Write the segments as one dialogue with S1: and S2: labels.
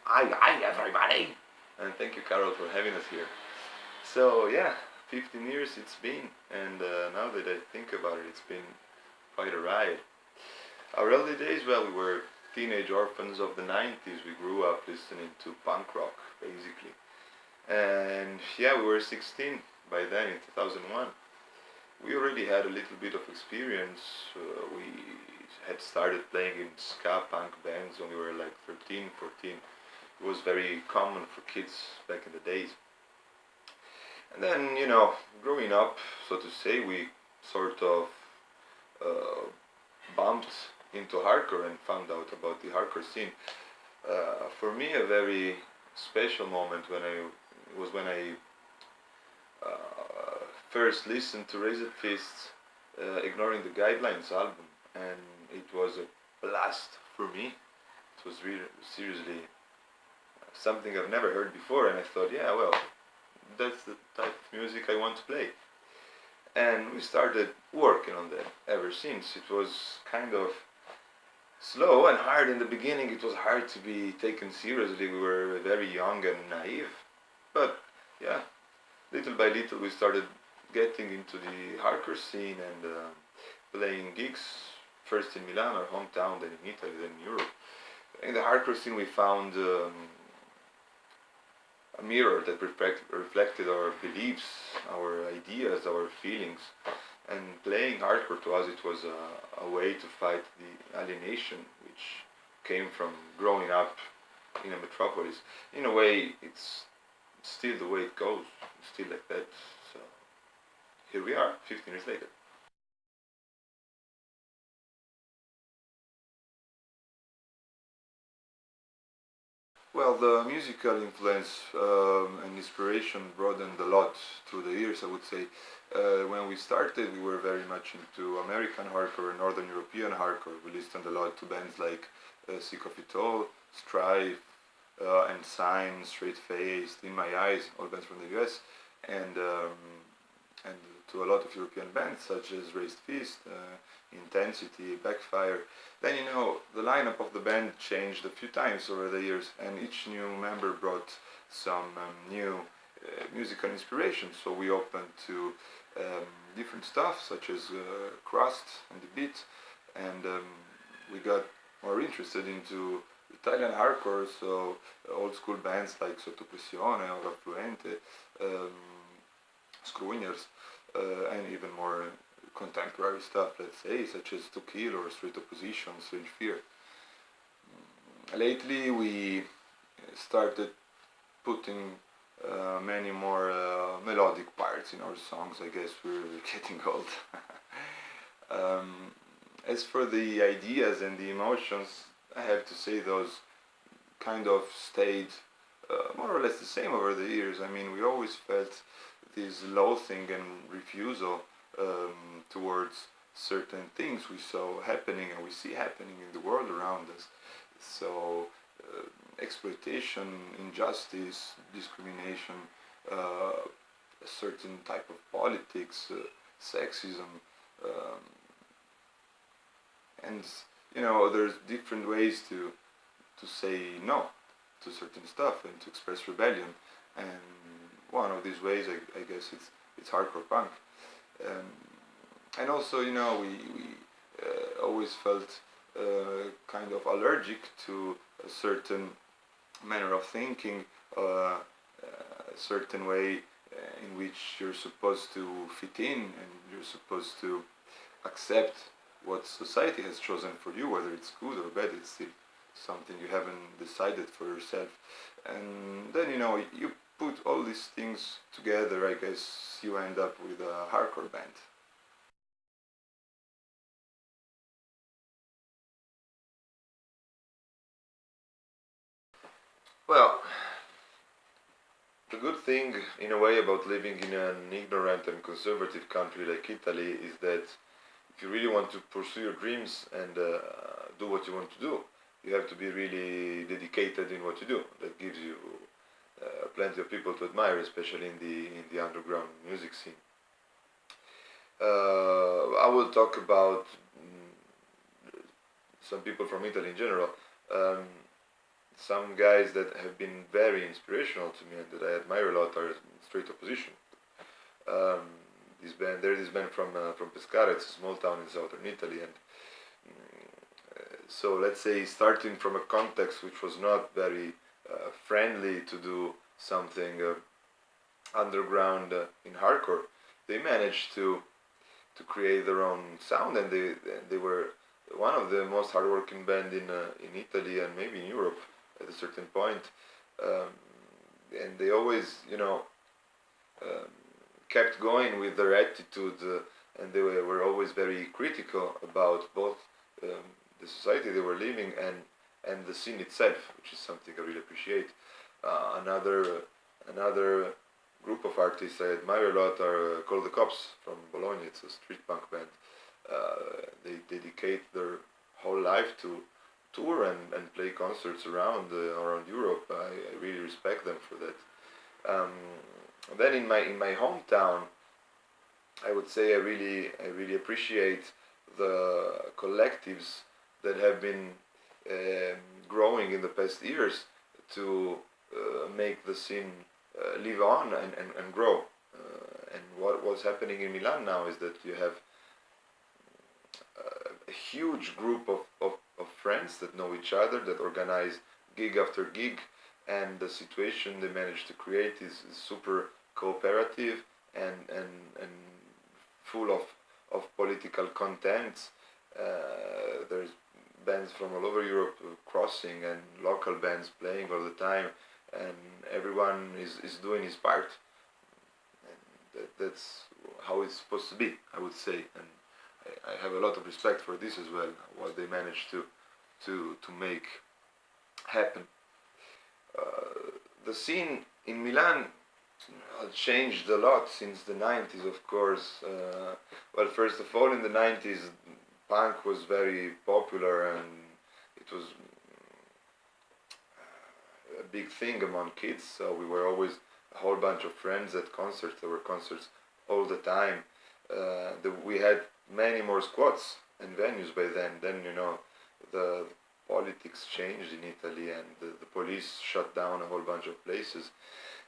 S1: Hi, everybody! And thank you, Carol, for having us here. So, yeah, 15 years it's been, and now that I think about it, it's been quite a ride. Our early days, well, we were teenage orphans of the 90s. We grew up listening to punk rock, basically. And yeah, we were 16 by then in 2001. We already had a little bit of experience. We had started playing in ska punk bands when we were like 13, 14. It was very common for kids back in the days. And then, growing up, so to say, we sort of uh, bumped into hardcore and found out about the hardcore scene. For me, a very special moment was when I first listened to Razor Fist's Ignoring the Guidelines album, and it was a blast for me. It was really, seriously something I've never heard before, and I thought, yeah, well, that's the type of music I want to play. And we started working on that ever since. It was kind of slow and hard in the beginning. It was hard to be taken seriously. We were very young and naive. But yeah, little by little we started getting into the hardcore scene and playing gigs, first in Milan, our hometown, then in Italy, then in Europe. In the hardcore scene we found a mirror that reflected our beliefs, our ideas, our feelings. And playing hardcore to us, it was a way to fight the alienation which came from growing up in a metropolis. In a way, it's still the way it goes, it's still like that. So here we are, 15 years later. Well, the musical influence and inspiration broadened a lot through the years, I would say. When we started, we were very much into American hardcore and Northern European hardcore. We listened a lot to bands like Sick of It All, Strife, and Sign, Straight Faced, In My Eyes, all bands from the US, and and to a lot of European bands such as Raised Fist, Intensity, Backfire. Then the lineup of the band changed a few times over the years, and each new member brought some new musical inspiration. So we opened to different stuff such as crust and the beat, and we got more interested into Italian hardcore, so old school bands like Sotto Pressione or Affluente, um, Screwingers, and even more contemporary stuff, let's say, such as To Kill or Straight Opposition, Strange Fear. Lately, we started putting many more melodic parts in our songs. I guess we're getting old. As for the ideas and the emotions, I have to say those kind of stayed more or less the same over the years. I mean, we always felt this loathing and refusal towards certain things we saw happening and we see happening in the world around us. So, exploitation, injustice, discrimination, a certain type of politics, sexism, um, and there's different ways to say no to certain stuff and to express rebellion. And one of these ways, I guess, it's hardcore punk. Um, and also, we always felt kind of allergic to a certain manner of thinking, a certain way in which you're supposed to fit in and you're supposed to accept what society has chosen for you, whether it's good or bad. It's still something you haven't decided for yourself. And then, you put all these things together, I guess you end up with a hardcore band. Well, the good thing, in a way, about living in an ignorant and conservative country like Italy is that if you really want to pursue your dreams and do what you want to do, you have to be really dedicated in what you do. That gives you plenty of people to admire, especially in the underground music scene. I will talk about some people from Italy in general. Um, some guys that have been very inspirational to me and that I admire a lot are in straight opposition. Um, there's this band from Pescara. It's a small town in southern Italy, and so let's say starting from a context which was not very friendly to do something underground in hardcore, they managed to create their own sound, and they were one of the most hardworking band in Italy and maybe in Europe at a certain point. Um, and they always, um, kept going with their attitude, and they were always very critical about both the society they were living and the scene itself, which is something I really appreciate. Another group of artists I admire a lot are called the Cops from Bologna. It's a street punk band. They dedicate their whole life to tour and play concerts around Europe. I really respect them for that. Um, then in my hometown, I would say I really appreciate the collectives that have been um, growing in the past years to make the scene live on and grow. And what's happening in Milan now is that you have a huge group of friends that know each other, that organize gig after gig, and the situation they manage to create is super cooperative and full of political contents. There's bands from all over Europe crossing and local bands playing all the time, and everyone is doing his part. And that's how it's supposed to be, I would say. And I have a lot of respect for this as well, what they managed to make happen. The scene in Milan changed a lot since the 90s, of course. Well, first of all, in the 90s, punk was very popular and it was a big thing among kids, so we were always a whole bunch of friends at concerts. There were concerts all the time. We had many more squats and venues by then. Then, the politics changed in Italy and the police shut down a whole bunch of places.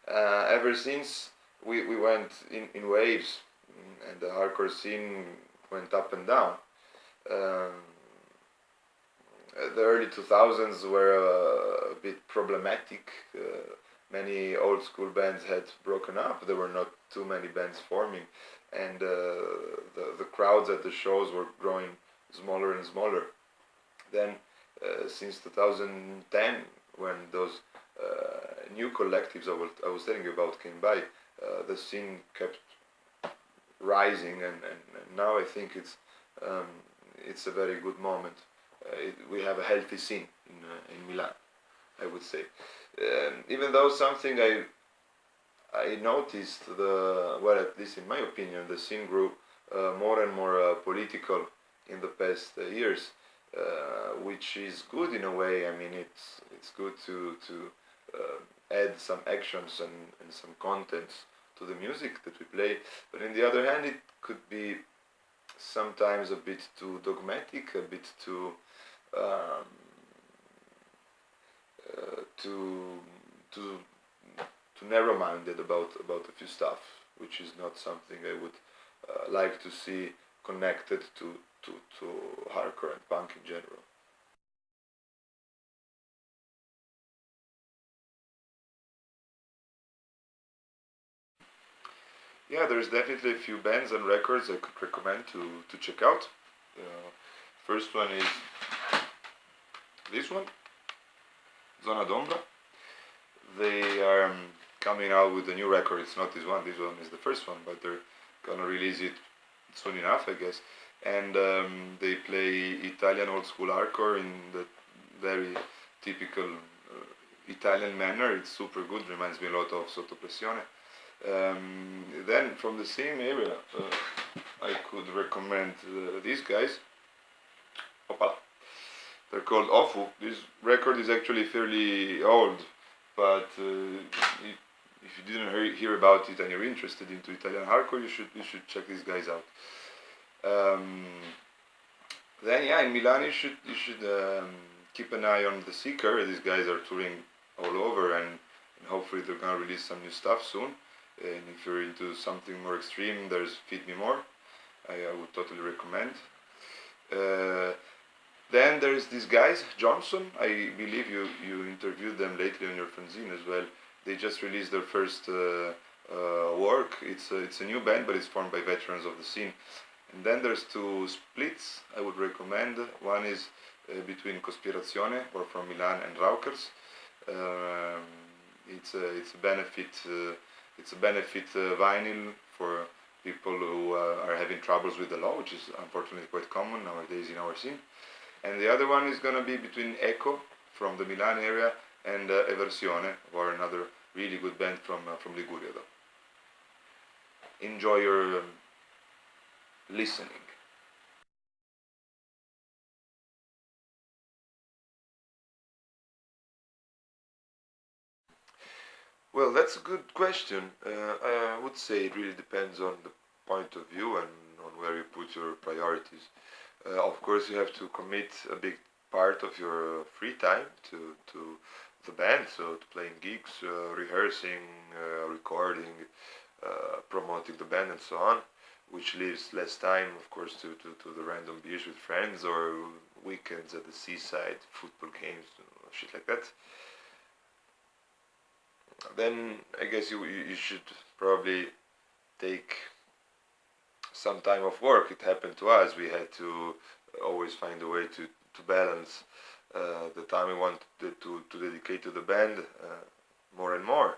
S1: Ever since, we went in waves, and the hardcore scene went up and down. Um, the early 2000s were a bit problematic. Many old school bands had broken up. There were not too many bands forming, and the crowds at the shows were growing smaller and smaller. Then, since 2010, when those new collectives I was telling you about came by, the scene kept rising, and now I think it's a very good moment. We have a healthy scene in Milan, I would say. Even though something I noticed, well, at least in my opinion, the scene grew more and more political in the past years, which is good in a way. I mean, it's good to add some actions and some contents to the music that we play. But on the other hand, it could be sometimes a bit too dogmatic, a bit too um, too too too narrow-minded about a few stuff, which is not something I would like to see connected to hardcore and punk in general. Yeah, there's definitely a few bands and records I could recommend to check out. First one is this one, Zona d'Ombra. They are coming out with a new record. It's not this one. This one is the first one, but they're gonna release it soon enough, I guess. And they play Italian old school hardcore in the very typical Italian manner. It's super good. Reminds me a lot of Sotto Pressione. Then from the same area, I could recommend these guys. Opala. They're called Ofu. This record is actually fairly old, but if you didn't hear about it and you're interested into Italian hardcore, you should check these guys out. Um, then yeah, in Milan you should keep an eye on the Seeker. These guys are touring all over, and hopefully they're gonna release some new stuff soon. And if you're into something more extreme, there's Feed Me More. I would totally recommend. Uh, then there's these guys, Johnson. I believe you interviewed them lately on your fanzine as well. They just released their first work. It's a new band, but it's formed by veterans of the scene. And then there's two splits I would recommend. One is between Cospirazione, or from Milan, and Raukers. Um, it's a benefit vinyl for people who are having troubles with the law, which is unfortunately quite common nowadays in our scene. And the other one is gonna be between Echo from the Milan area and Eversione, or another really good band from Liguria, though. Enjoy your listening. Well, that's a good question. I would say it really depends on the point of view and on where you put your priorities. Of course, you have to commit a big part of your free time to the band, so to playing gigs, rehearsing, recording, promoting the band, and so on, which leaves less time, of course, to the random beers with friends or weekends at the seaside, football games, shit like that. Then I guess you should probably take some time off work. It happened to us. We had to always find a way to balance the time we wanted to dedicate to the band more and more,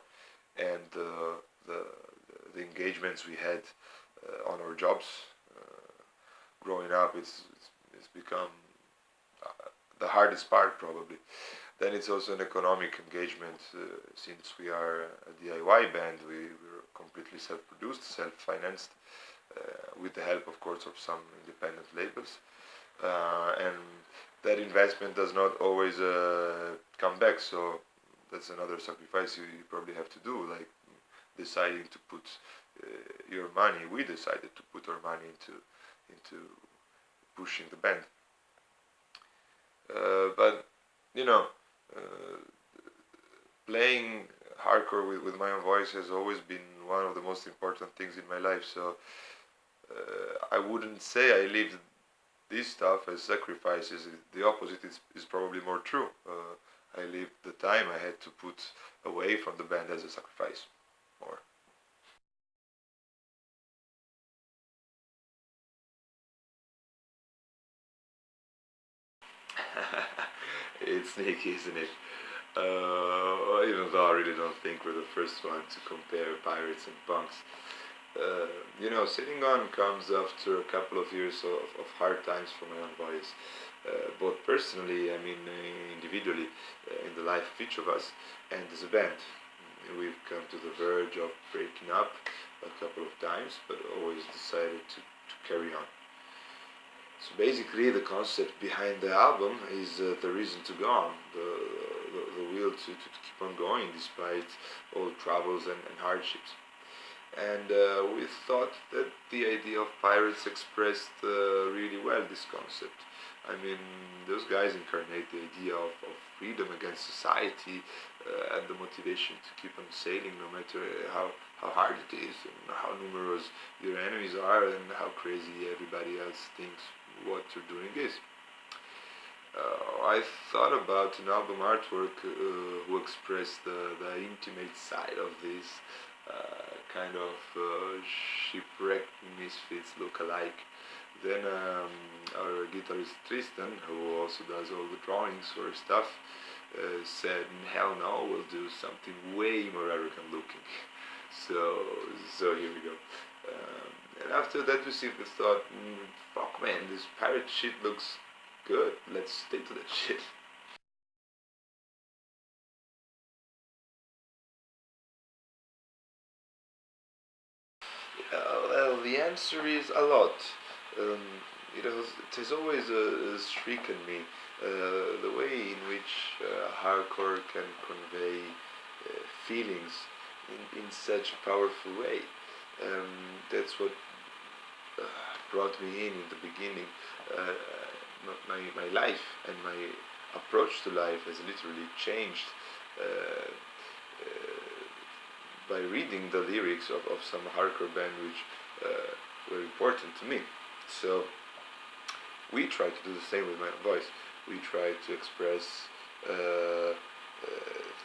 S1: and the, the engagements we had on our jobs. Growing up, it's become the hardest part, probably. Then it's also an economic engagement, since we are a DIY band. We're completely self-produced, self-financed, with the help, of course, of some independent labels. And that investment does not always come back, so that's another sacrifice you probably have to do, like deciding to put your money. We decided to put our money into pushing the band. But you know, uh, playing hardcore with my own voice has always been one of the most important things in my life. So I wouldn't say I lived this stuff as sacrifices. The opposite is probably more true. I lived the time I had to put away from the band as a sacrifice. More. It's sneaky, isn't it? Even though I really don't think we're the first one to compare pirates and punks. Sitting on comes after a couple of years of hard times for my own voice, both personally, I mean, individually, in the life of each of us, and as a band. We've come to the verge of breaking up a couple of times, but always decided to carry on. So basically, the concept behind the album is the reason to go on, the will to keep on going despite all troubles and hardships. And we thought that the idea of pirates expressed really well this concept. I mean, those guys incarnate the idea of freedom against society, and the motivation to keep on sailing no matter how hard it is, and how numerous your enemies are, and how crazy everybody else thinks what you're doing is. I thought about an album artwork who expressed the intimate side of this kind of shipwrecked misfits look-alike. Then our guitarist Tristan, who also does all the drawings for our stuff, said, "Hell no, we'll do something way more arrogant looking." So, so here we go. And after that, we simply thought, "Fuck, man, this pirate shit looks good. Let's stick to that shit." Well, the answer is a lot. Um, it has always stricken me the way in which hardcore can convey feelings in such a powerful way. That's what brought me in the beginning, my life and my approach to life has literally changed uh, by reading the lyrics of some hardcore band which were important to me. So we try to do the same with my voice. We try to express uh,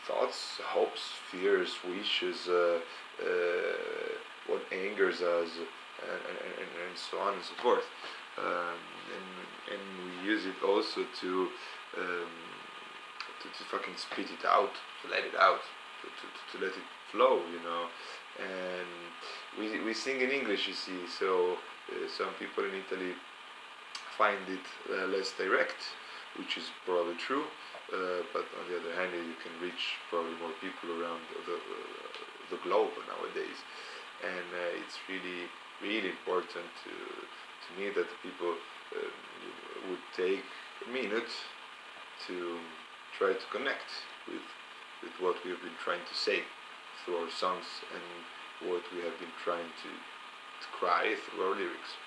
S1: thoughts, hopes, fears, wishes, what angers us, and so on and so forth. And we use it also to fucking spit it out, to let it out, to let it flow, you know. And we sing in English, you see, so some people in Italy find it less direct, which is probably true. But on the other hand, you can reach probably more people around the globe nowadays, and it's really important to me that people would take a minute to try to connect with what we have been trying to say through our songs and what we have been trying to cry through our lyrics.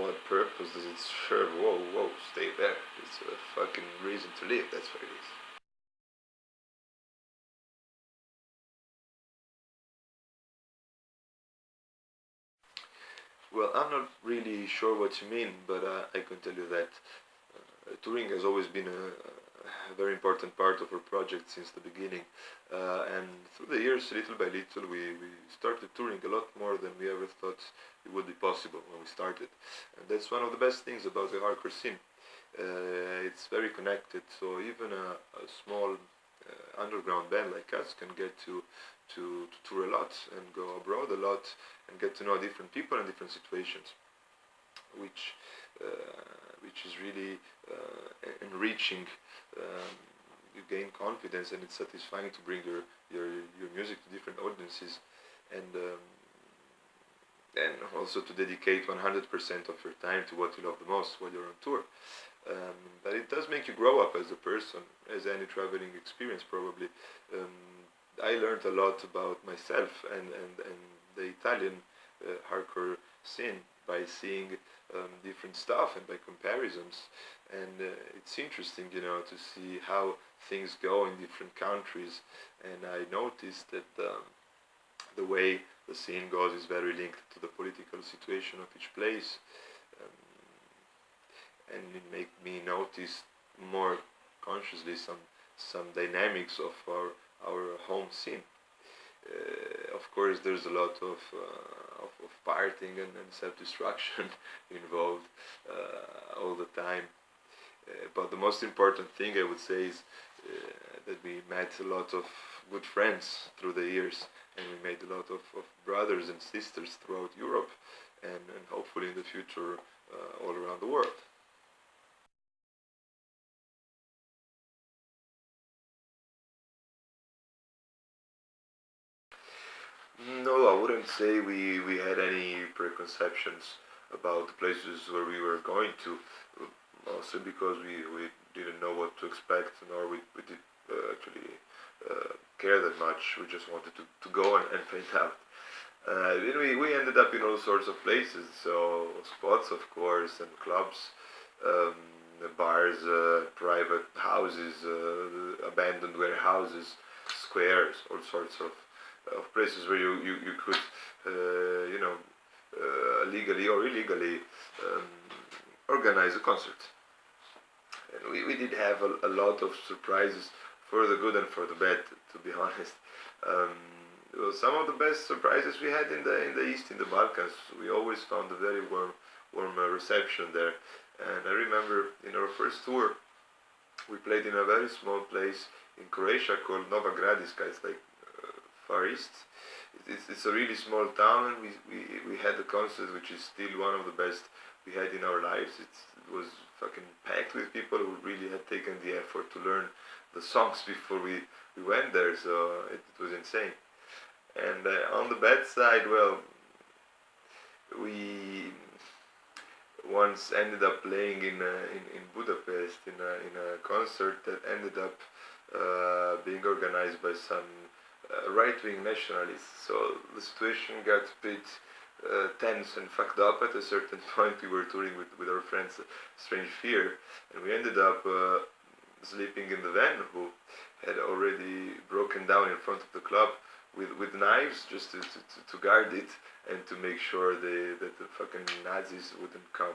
S1: What purpose does it serve? Whoa, stay there. It's a fucking reason to live, that's what it is. Well, I'm not really sure what you mean, but I can tell you that touring has always been a very important part of our project since the beginning. And through the years, little by little, we started touring a lot more than we ever thought it would be possible when we started. And that's one of the best things about the hardcore scene. It's very connected, so even a small underground band like us can get to tour a lot and go abroad a lot and get to know different people and different situations, which which is really enriching. You gain confidence, and it's satisfying to bring your music to different audiences, and also to dedicate 100% of your time to what you love the most while you're on tour. But it does make you grow up as a person, as any traveling experience probably. I learned a lot about myself and the Italian hardcore scene by seeing different stuff and by comparisons. And it's interesting, you know, to see how things go in different countries. And I noticed that the way the scene goes is very linked to the political situation of each place. And it made me notice more consciously some dynamics of our home scene. Of course, there's a lot of partying and self-destruction involved all the time. But the most important thing I would say is that we met a lot of good friends through the years, and we made a lot of brothers and sisters throughout Europe, and hopefully in the future all around the world. No, I wouldn't say we had any preconceptions about the places where we were going to, mostly because we didn't know what to expect, nor we did actually care that much. We just wanted to go and find out. Then we ended up in all sorts of places, so spots, of course, and clubs, um, bars, private houses, abandoned warehouses, squares, all sorts of places where you could, you know, legally or illegally um, organize a concert. And we did have a lot of surprises for the good and for the bad, to be honest. Um, well, some of the best surprises we had in the East, in the Balkans. We always found a very warm reception there. And I remember in our first tour, we played in a very small place in Croatia called Nova Gradiska. It's like Far East. It's a really small town, and we had a concert which is still one of the best we had in our lives. It was fucking packed with people who really had taken the effort to learn the songs before we went there, so it was insane. And on the bad side, well, we once ended up playing in Budapest in a concert that ended up being organized by some right-wing nationalists. So the situation got a bit tense and fucked up at a certain point. We were touring with our friends Strange Fear, and we ended up sleeping in the van, who had already broken down in front of the club with knives just to guard it and to make sure that the fucking Nazis wouldn't come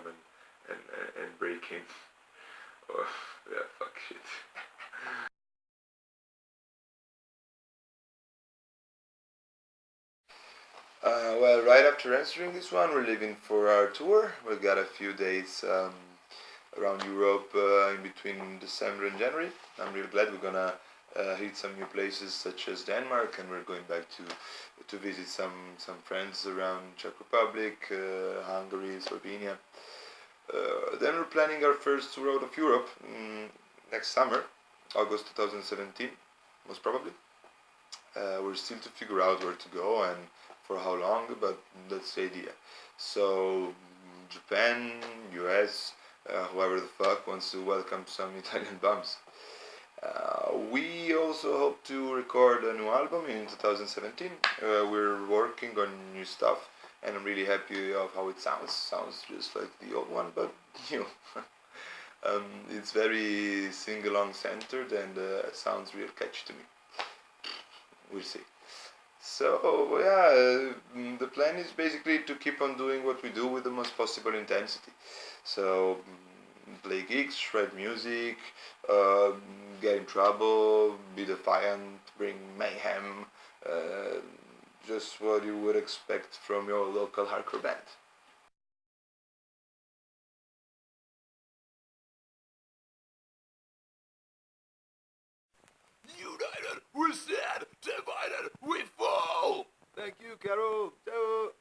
S1: and break in. Oh, yeah, fuck shit. Well, right after answering this one, we're leaving for our tour. We've got a few days around Europe in between December and January. I'm really glad we're gonna hit some new places such as Denmark, and we're going back to visit some friends around Czech Republic, Hungary, Slovenia. Then we're planning our first tour out of Europe next summer, August 2017, most probably. We're still to figure out where to go and for how long, but that's the idea. So Japan, US, whoever the fuck wants to welcome some Italian bums. We also hope to record a new album in 2017. We're working on new stuff, and I'm really happy of how it sounds. Sounds just like the old one, but you know, it's very sing-along centered and sounds real catchy to me. We'll see. So yeah, the plan is basically to keep on doing what we do with the most possible intensity. So play gigs, shred music, uh, get in trouble, be defiant, bring mayhem, uh, just what you would expect from your local hardcore band. United we stand, divided we fall. Thank you, Carol. Ciao.